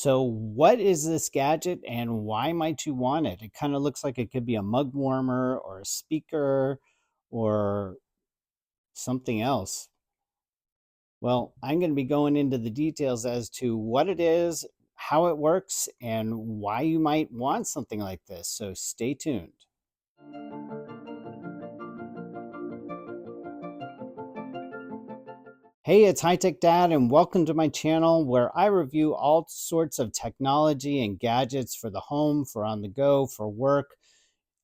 So what is this gadget and why might you want it? It kind of looks like it could be a mug warmer or a speaker or something else. Well, I'm going to be going into the details as to what it is, how it works, and why you might want something like this. So stay tuned. Hey, it's HighTechDad, and welcome to my channel where I review all sorts of technology and gadgets for the home, for on the go, for work.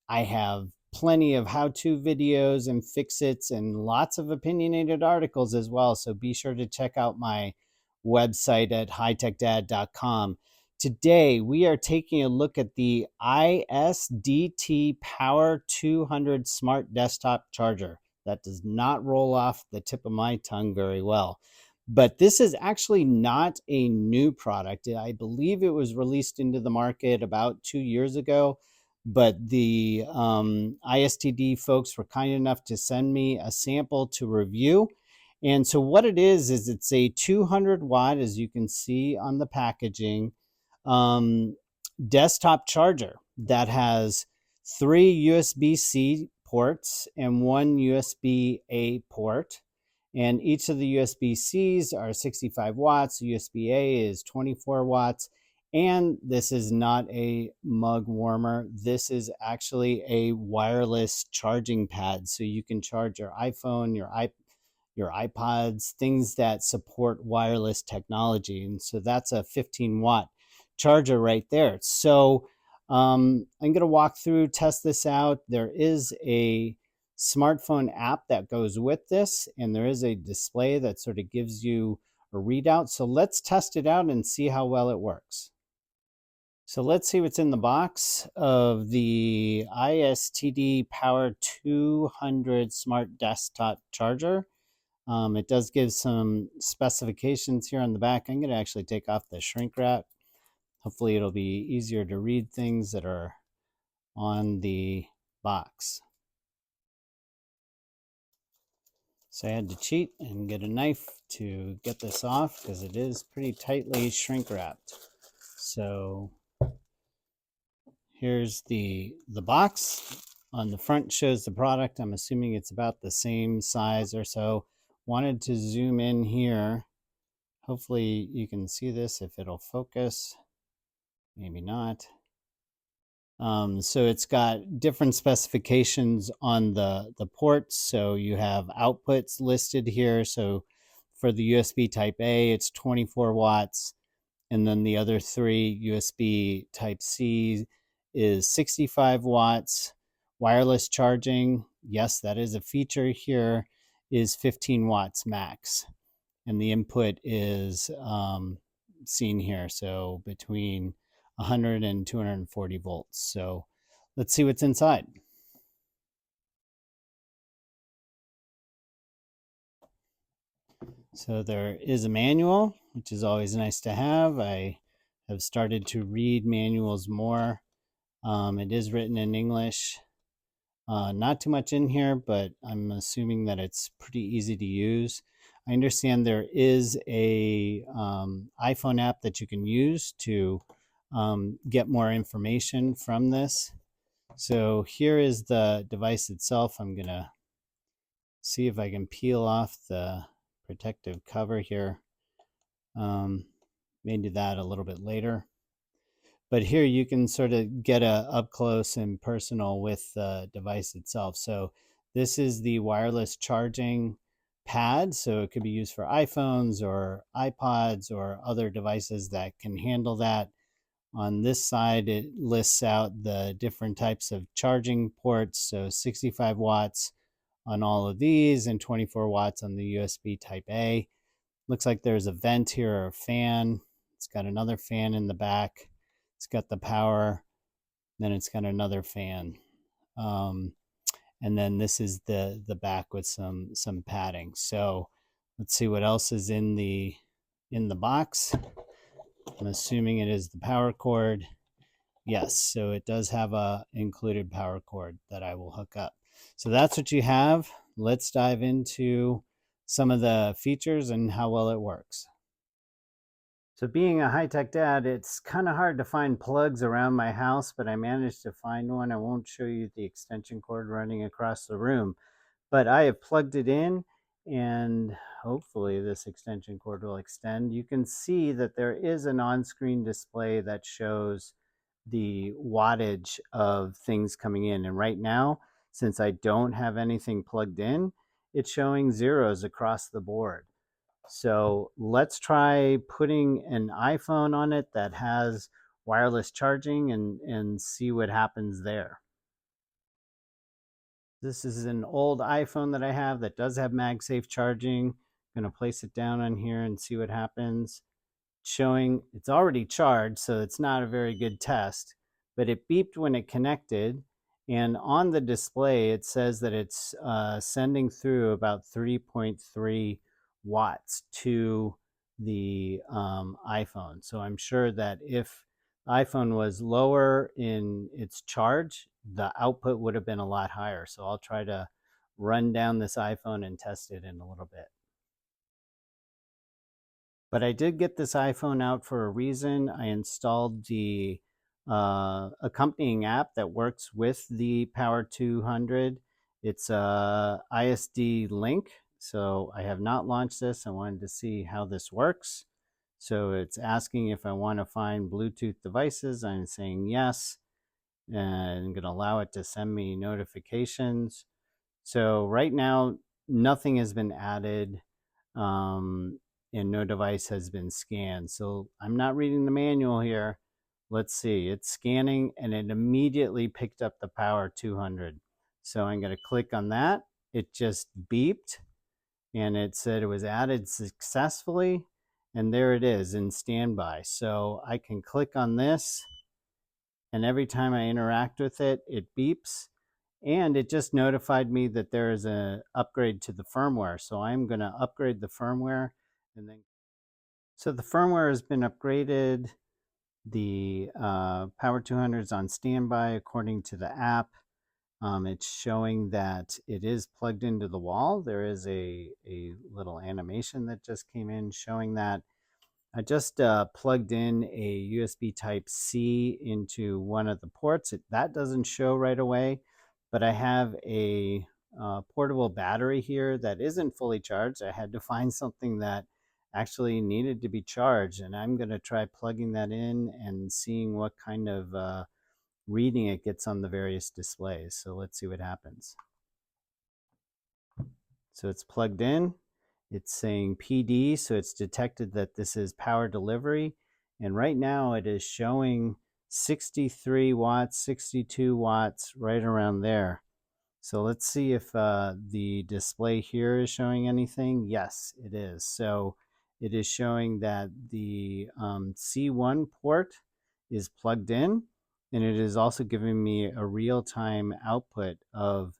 I have plenty of how-to videos and fix-its and lots of opinionated articles as well. So be sure to check out my website at hightechdad.com. Today, we are taking a look at the ISDT Power 200 Smart Desktop Charger. That does not roll off the tip of my tongue very well. But this is actually not a new product. I believe it was released into the market about 2 years ago, but the ISTD folks were kind enough to send me a sample to review. And so what it is it's a 200 watt, as you can see on the packaging, um, desktop charger that has 3 USB-C ports and 1 USB-A port. And each of the USB-Cs are 65 watts, USB-A is 24 watts. And this is not a mug warmer. This is actually a wireless charging pad. So you can charge your iPhone, your iPods, things that support wireless technology. And so that's a 15 watt charger right there. So I'm going to walk through, test this out. There is a smartphone app that goes with this, and there is a display that sort of gives you a readout. So let's test it out and see how well it works. So let's see what's in the box of the ISTD Power 200 Smart Desktop Charger. It does give some specifications here on the back. I'm going to actually take off the shrink wrap. Hopefully it'll be easier to read things that are on the box. So I had to cheat and get a knife to get this off because it is pretty tightly shrink wrapped. So here's the box. On the front shows the product. I'm assuming it's about the same size or so. Wanted to zoom in here. Hopefully you can see this if it'll focus. Maybe not. So it's got different specifications on the ports. So you have outputs listed here. So for the USB type A, it's 24 watts. And then the other 3 USB type C is 65 watts. Wireless charging, yes, that is a feature here, is 15 watts max. And the input is seen here. So between 100 and 240 volts. So let's see what's inside. So there is a manual, which is always nice to have. I have started to read manuals more. It is written in English. Not too much in here, but I'm assuming that it's pretty easy to use. I understand there is a iPhone app that you can use to get more information from this. So here is the device itself. I'm going to see if I can peel off the protective cover here. May do that a little bit later. But here you can sort of get a up close and personal with the device itself. So this is the wireless charging pad. So it could be used for iPhones or iPods or other devices that can handle that. On this side, it lists out the different types of charging ports. So 65 watts on all of these and 24 watts on the USB type A. Looks like there's a vent here or a fan. It's got another fan in the back. It's got the power. Then it's got another fan. And then this is the back with some padding. So let's see what else is in the box. I'm assuming it is the power cord. Yes, so it does have a included power cord that I will hook up. So that's what you have. Let's dive into some of the features and how well it works. So being a high-tech dad, it's kind of hard to find plugs around my house, but I managed to find one. I won't show you the extension cord running across the room, but I have plugged it in, and hopefully this extension cord will extend. You can see that there is an on-screen display that shows the wattage of things coming in. And right now, since I don't have anything plugged in, it's showing zeros across the board. So let's try putting an iPhone on it that has wireless charging and see what happens there. This is an old iPhone that I have that does have MagSafe charging. I'm going to place it down on here and see what happens. Showing it's already charged, so it's not a very good test, but it beeped when it connected. And on the display, it says that it's sending through about 3.3 watts to the iPhone. So I'm sure that if the iPhone was lower in its charge, the output would have been a lot higher. So I'll try to run down this iPhone and test it in a little bit. But I did get this iPhone out for a reason. I installed the accompanying app that works with the Power 200. It's a ISD link. So I have not launched this. I wanted to see how this works. So it's asking if I want to find Bluetooth devices. I'm saying yes, and I'm going to allow it to send me notifications. So right now, nothing has been added, and no device has been scanned. So I'm not reading the manual here. Let's see, it's scanning and it immediately picked up the Power 200. So I'm going to click on that. It just beeped and it said it was added successfully. And there it is in standby. So I can click on this, and every time I interact with it, it beeps. And it just notified me that there is an upgrade to the firmware. So I'm going to upgrade the firmware. And then, so the firmware has been upgraded. The Power 200 is on standby according to the app. It's showing that it is plugged into the wall. There is a little animation that just came in showing that. I just plugged in a USB type C into one of the ports. That doesn't show right away, but I have a portable battery here that isn't fully charged. I had to find something that actually needed to be charged, and I'm going to try plugging that in and seeing what kind of reading it gets on the various displays. So let's see what happens. So it's plugged in. It's saying PD, so it's detected that this is power delivery. And right now it is showing 63 watts, 62 watts, right around there. So let's see if the display here is showing anything. Yes, it is. So it is showing that the C1 port is plugged in, and it is also giving me a real-time output of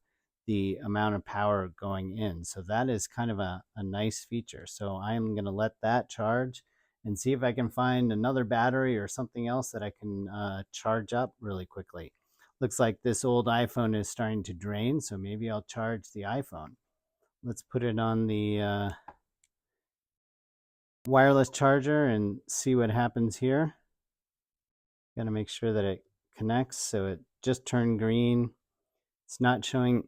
the amount of power going in. So that is kind of a nice feature. So I'm going to let that charge and see if I can find another battery or something else that I can charge up really quickly. Looks like this old iPhone is starting to drain, so maybe I'll charge the iPhone. Let's put it on the wireless charger and see what happens here. Got to make sure that it connects. So it just turned green. It's not showing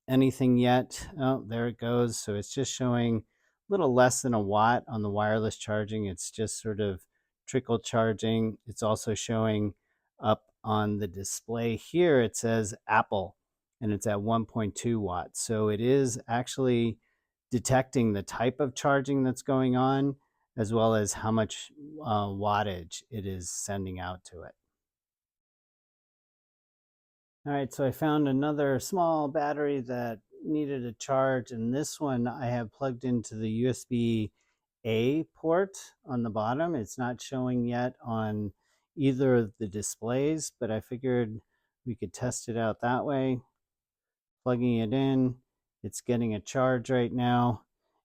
anything yet. Oh, there it goes. So it's just showing a little less than a watt on the wireless charging. It's just sort of trickle charging. It's also showing up on the display here. It says Apple, and it's at 1.2 watts. So it is actually detecting the type of charging that's going on, as well as how much wattage it is sending out to it. All right, so I found another small battery that needed a charge, and this one I have plugged into the USB-A port on the bottom. It's not showing yet on either of the displays, but I figured we could test it out that way. Plugging it in, it's getting a charge right now,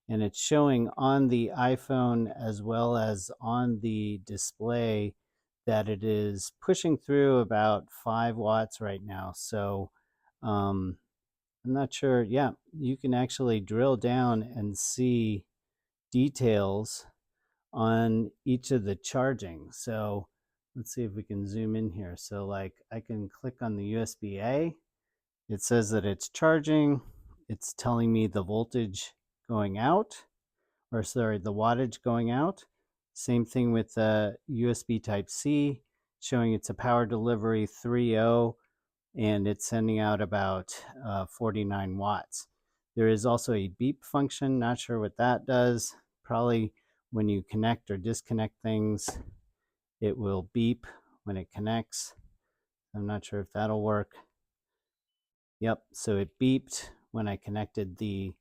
and it's showing on the iPhone as well as on the display that it is pushing through about 5 watts right now. So I'm not sure. Yeah, you can actually drill down and see details on each of the charging. So let's see if we can zoom in here. So like I can click on the USB-A. It says that it's charging. It's telling me the voltage going out, or sorry, the wattage going out. Same thing with the USB Type-C, showing it's a power delivery 3.0, and it's sending out about 49 watts. There is also a beep function. Not sure what that does. Probably when you connect or disconnect things, it will beep when it connects. I'm not sure if that'll work. Yep, so it beeped when I connected the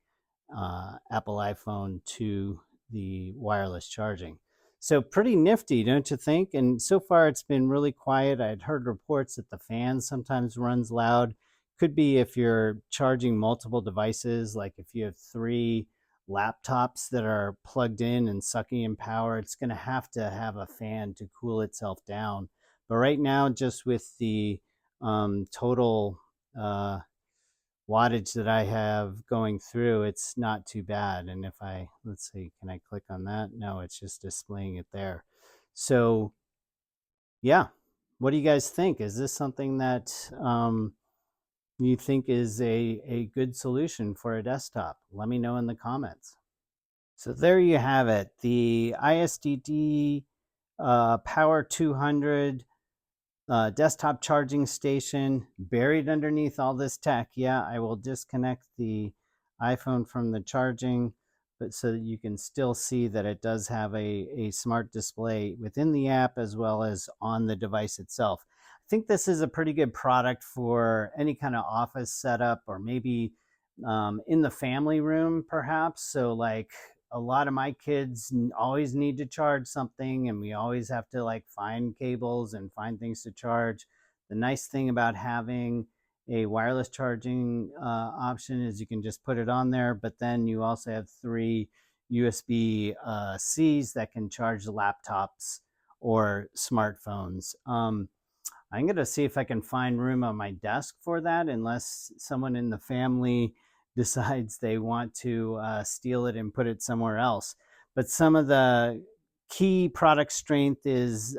Apple iPhone to the wireless charging. So pretty nifty, don't you think? And so far it's been really quiet. I'd heard reports that the fan sometimes runs loud. Could be if you're charging multiple devices, like if you have 3 laptops that are plugged in and sucking in power, it's going to have a fan to cool itself down. But right now, just with the total wattage that I have going through, it's not too bad. And if I, let's see, can I click on that? No, it's just displaying it there. So yeah, what do you guys think? Is this something that you think is a good solution for a desktop? Let me know in the comments. So there you have it, the ISDT Power 200 desktop charging station buried underneath all this tech. Yeah, I will disconnect the iPhone from the charging, but so that you can still see that it does have a smart display within the app as well as on the device itself. I think this is a pretty good product for any kind of office setup, or maybe in the family room perhaps. So like a lot of my kids always need to charge something, and we always have to like find cables and find things to charge. The nice thing about having a wireless charging option is you can just put it on there, but then you also have 3 USB Cs that can charge laptops or smartphones. I'm going to see if I can find room on my desk for that, unless someone in the family decides they want to steal it and put it somewhere else. But some of the key product strength is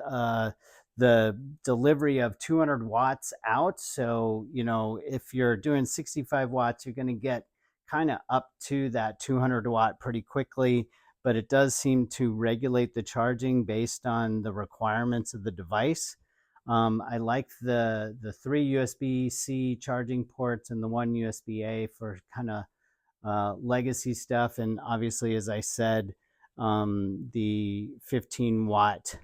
the delivery of 200 watts out. So, you know, if you're doing 65 watts, you're going to get kind of up to that 200 watt pretty quickly. But it does seem to regulate the charging based on the requirements of the device. I like the 3 USB-C charging ports and the 1 USB-A for kind of legacy stuff. And obviously, as I said, the 15-watt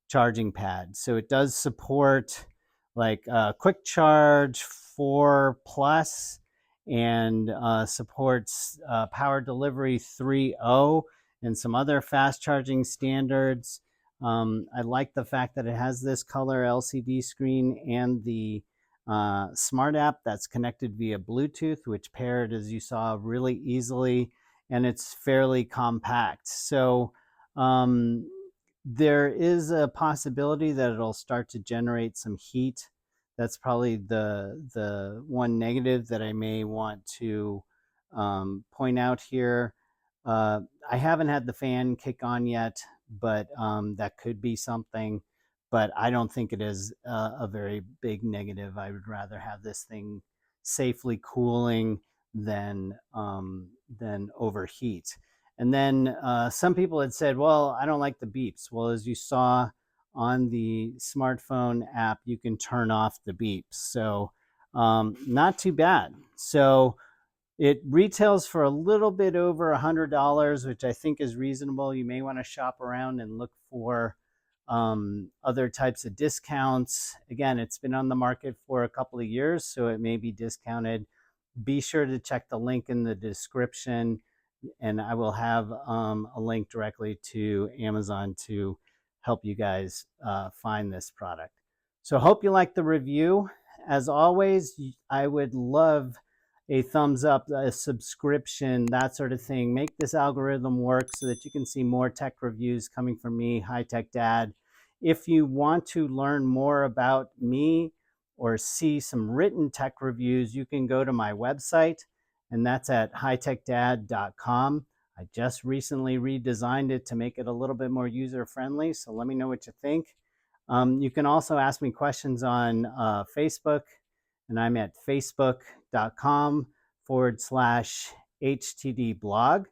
charging pad. So it does support like quick charge 4 plus, and supports power delivery 3.0 and some other fast charging standards. I like the fact that it has this color LCD screen and the smart app that's connected via Bluetooth, which paired, as you saw, really easily, and it's fairly compact. So there is a possibility that it'll start to generate some heat. That's probably the one negative that I may want to point out here. I haven't had the fan kick on yet, but that could be something. But I don't think it is a very big negative. I would rather have this thing safely cooling than overheat. And then some people had said, well, I don't like the beeps. Well, as you saw on the smartphone app, you can turn off the beeps. So not too bad. So it retails for a little bit over $100, which I think is reasonable. You may want to shop around and look for other types of discounts. Again, it's been on the market for a couple of years, so it may be discounted. Be sure to check the link in the description, and I will have a link directly to Amazon to help you guys find this product. So hope you like the review. As always, I would love a thumbs up, a subscription, that sort of thing. Make this algorithm work so that you can see more tech reviews coming from me, HighTechDad. If you want to learn more about me or see some written tech reviews, you can go to my website, and that's at hightechdad.com. I just recently redesigned it to make it a little bit more user-friendly, so let me know what you think. You can also ask me questions on Facebook, and I'm at facebook.com/HTD blog.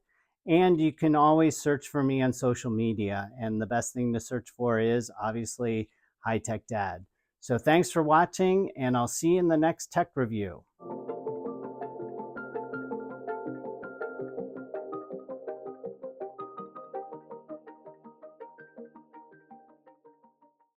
And you can always search for me on social media. And the best thing to search for is obviously HighTechDad. So thanks for watching, and I'll see you in the next tech review.